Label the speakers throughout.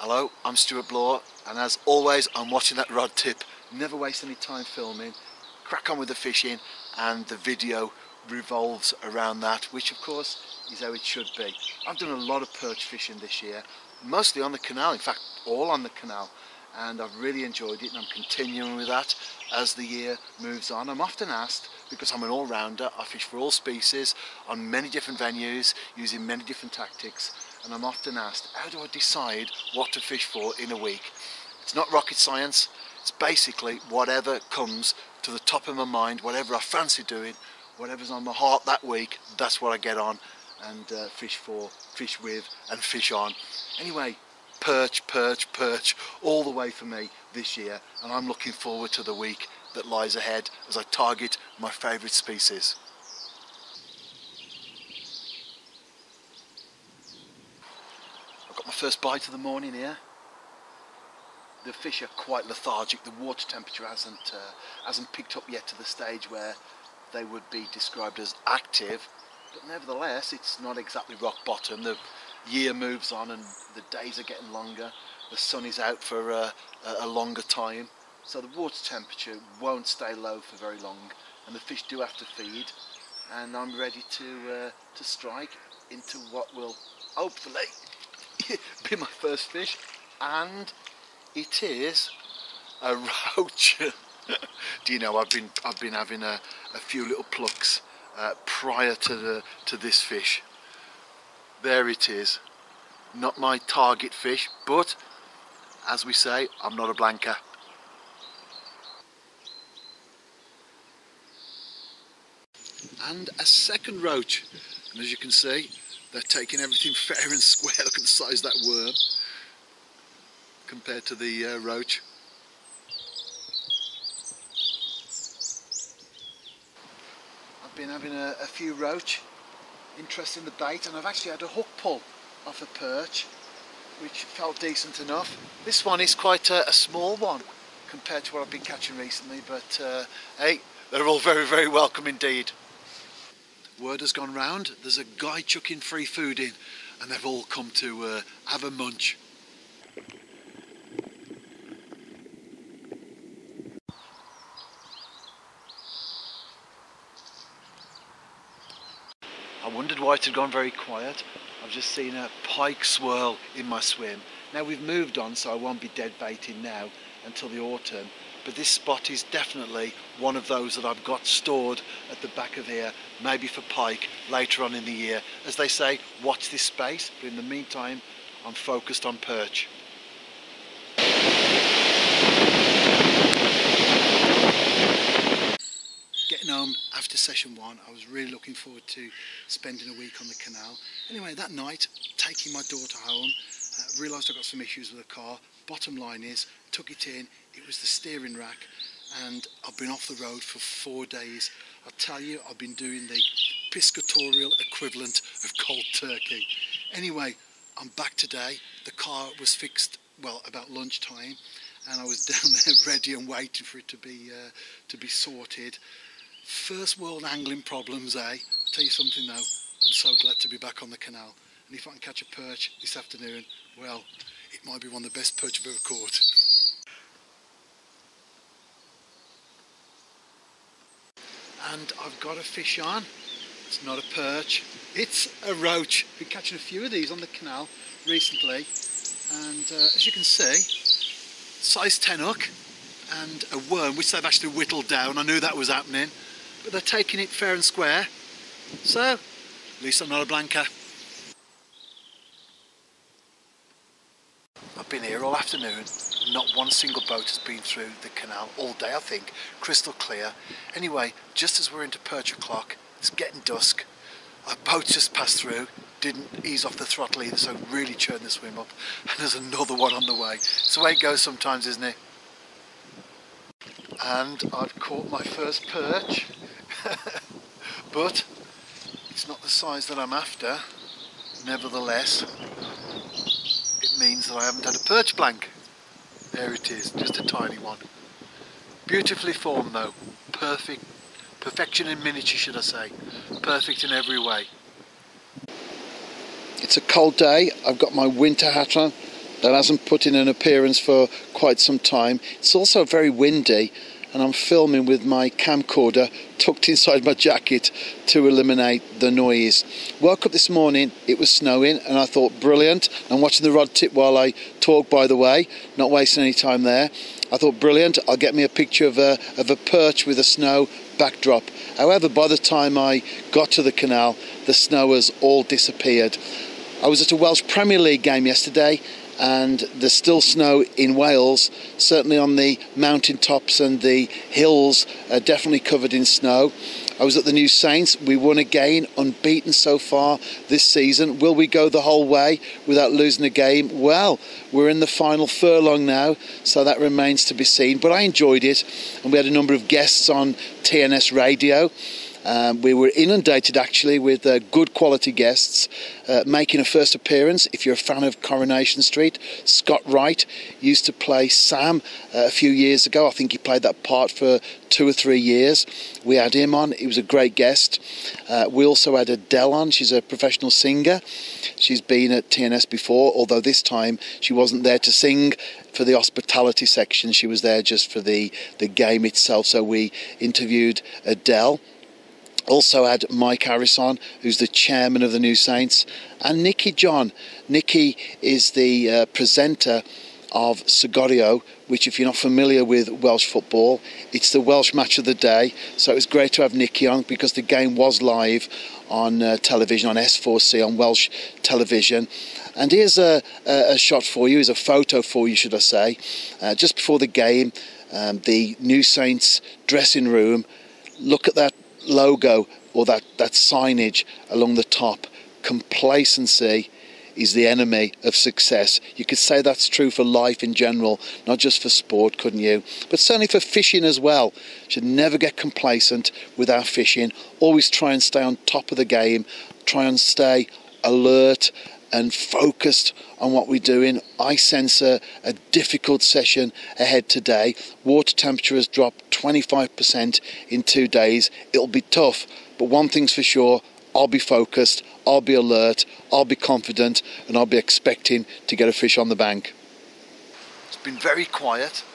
Speaker 1: Hello, I'm Stuart Bloor, and as always I'm watching that rod tip. Never waste any time filming, crack on with the fishing, and the video revolves around that, which of course is how it should be. I've done a lot of perch fishing this year, mostly on the canal, in fact all on the canal, and I've really enjoyed it, and I'm continuing with that as the year moves on. I'm often asked, because I'm an all-rounder, I fish for all species on many different venues using many different tactics, and I'm often asked, how do I decide what to fish for in a week? It's not rocket science, it's basically whatever comes to the top of my mind, whatever I fancy doing, whatever's on my heart that week, that's what I get on and fish for, fish with and fish on. Anyway, perch, perch, perch all the way for me this year, and I'm looking forward to the week that lies ahead as I target my favourite species. I've got my first bite of the morning here. The fish are quite lethargic. The water temperature hasn't picked up yet to the stage where they would be described as active, but nevertheless it's not exactly rock bottom. The year moves on and the days are getting longer. The sun is out for a longer time, so the water temperature won't stay low for very long, and the fish do have to feed, and I'm ready to strike into what will hopefully be my first fish, and it is a roach. Do you know, I've been having a few little plucks prior to this fish. There it is. Not my target fish, but as we say, I'm not a blanker. And a second roach, and as you can see, they're taking everything fair and square. Look at the size of that worm compared to the roach. I've been having a few roach, interest in the bait, and I've actually had a hook pull off a perch, which felt decent enough. This one is quite a small one compared to what I've been catching recently, but hey, they're all very, very welcome indeed. Word has gone round, there's a guy chucking free food in, and they've all come to have a munch. I wondered why it had gone very quiet. I've just seen a pike swirl in my swim. Now we've moved on, so I won't be dead baiting now until the autumn, but this spot is definitely one of those that I've got stored at the back of here, maybe for pike later on in the year. As they say, watch this space, but in the meantime I'm focused on perch. Getting home after session one, I was really looking forward to spending a week on the canal. Anyway, that night, taking my daughter home, realised I got some issues with the car. Bottom line is, took it in, it was the steering rack, and I've been off the road for 4 days. I'll tell you, I've been doing the piscatorial equivalent of cold turkey. Anyway, I'm back today. The car was fixed, well, about lunchtime, and I was down there ready and waiting for it to be sorted. First world angling problems, eh? I'll tell you something though, I'm so glad to be back on the canal, and if I can catch a perch this afternoon, well, it might be one of the best perch I've ever caught. And I've got a fish on. It's not a perch, it's a roach. Been catching a few of these on the canal recently, and as you can see, size 10 hook and a worm which they've actually whittled down. I knew that was happening, but they're taking it fair and square, so at least I'm not a blanker. I've been here all afternoon, not one single boat has been through the canal all day, I think, crystal clear. Anyway, just as we're into perch o'clock, it's getting dusk, a boat just passed through, didn't ease off the throttle either, so really churned the swim up, and there's another one on the way. It's the way it goes sometimes, isn't it? And I've caught my first perch, but it's not the size that I'm after. Nevertheless, it means that I haven't had a perch blank. There it is, just a tiny one. Beautifully formed though, perfect, perfection in miniature should I say, perfect in every way. It's a cold day, I've got my winter hat on, that hasn't put in an appearance for quite some time. It's also very windy, and I'm filming with my camcorder tucked inside my jacket to eliminate the noise. Woke up this morning, it was snowing, and I thought, brilliant. I'm watching the rod tip while I talk, by the way, not wasting any time there. I thought, brilliant, I'll get me a picture of a perch with a snow backdrop. However, by the time I got to the canal, the snow has all disappeared. I was at a Welsh Premier League game yesterday, and there's still snow in Wales, certainly on the mountain tops, and the hills are definitely covered in snow. I was at the New Saints. We won again, unbeaten so far this season. Will we go the whole way without losing a game? Well, we're in the final furlong now, so that remains to be seen. But I enjoyed it, and we had a number of guests on TNS radio. We were inundated actually with good quality guests making a first appearance. If you're a fan of Coronation Street, Scott Wright used to play Sam a few years ago. I think he played that part for 2 or 3 years. We had him on. He was a great guest. We also had Adele on. She's a professional singer. She's been at TNS before, although this time she wasn't there to sing for the hospitality section. She was there just for the game itself. So we interviewed Adele. Also had Mike Harris on, who's the chairman of the New Saints, and Nicky John. Nicky is the presenter of Segorio, which, if you're not familiar with Welsh football, it's the Welsh match of the day. So it was great to have Nicky on, because the game was live on television, on S4C, on Welsh television. And here's a shot for you, here's a photo for you, should I say. Just before the game, the New Saints dressing room. Look at that logo, or that signage along the top. Complacency is the enemy of success. You could say that's true for life in general, not just for sport, couldn't you? But certainly for fishing as well. Should never get complacent with our fishing. Always try and stay on top of the game. Try and stay alert and focused on what we're doing. I sense a difficult session ahead today. Water temperature has dropped 25% in 2 days. It'll be tough, but one thing's for sure, I'll be focused, I'll be alert, I'll be confident, and I'll be expecting to get a fish on the bank. It's been very quiet,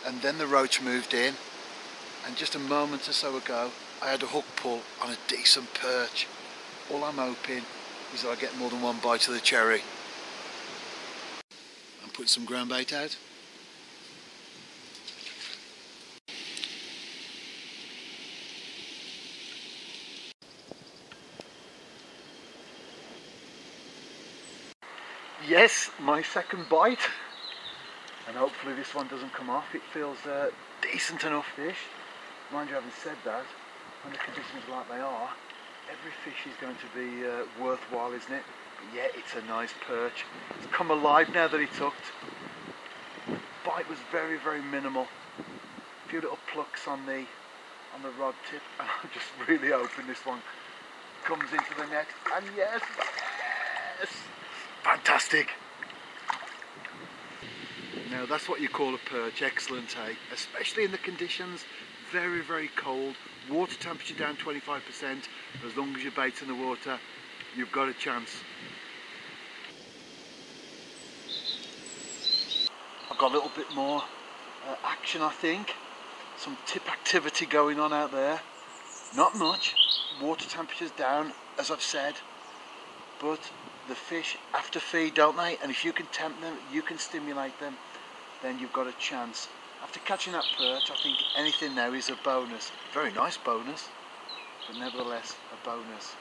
Speaker 1: and then the roach moved in, and just a moment or so ago I had a hook pull on a decent perch. All I'm hoping is that I get more than one bite of the cherry. I'm putting some ground bait out. Yes, my second bite, and hopefully this one doesn't come off. It feels decent enough fish. Mind you, having said that, when the conditions are like they are, every fish is going to be worthwhile, isn't it? But yeah, it's a nice perch. It's come alive now that it's hooked. The bite was very, very minimal. A few little plucks on the rod tip, and I'm just really hoping this one comes into the net. And yes, yes, fantastic. Now that's what you call a perch. Excellent, eh? Especially in the conditions. Very, very cold. Water temperature down 25%. As long as your bait's in the water, you've got a chance. I've got a little bit more action, I think. Some tip activity going on out there. Not much. Water temperature's down, as I've said. But the fish have to feed, don't they? And if you can tempt them, you can stimulate them, then you've got a chance. After catching that perch, I think anything now is a bonus. Very nice bonus, but nevertheless a bonus.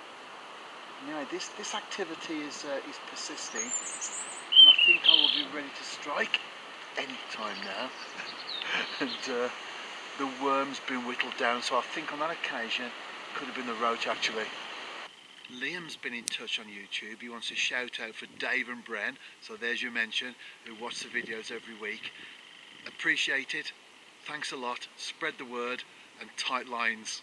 Speaker 1: Anyway, this activity is persisting, and I think I will be ready to strike any time now. And the worm's been whittled down, so I think on that occasion it could have been the roach actually. Liam's been in touch on YouTube. He wants a shout out for Dave and Bren, so there's your mention, who watch the videos every week. Appreciate it. Thanks a lot. Spread the word, and tight lines.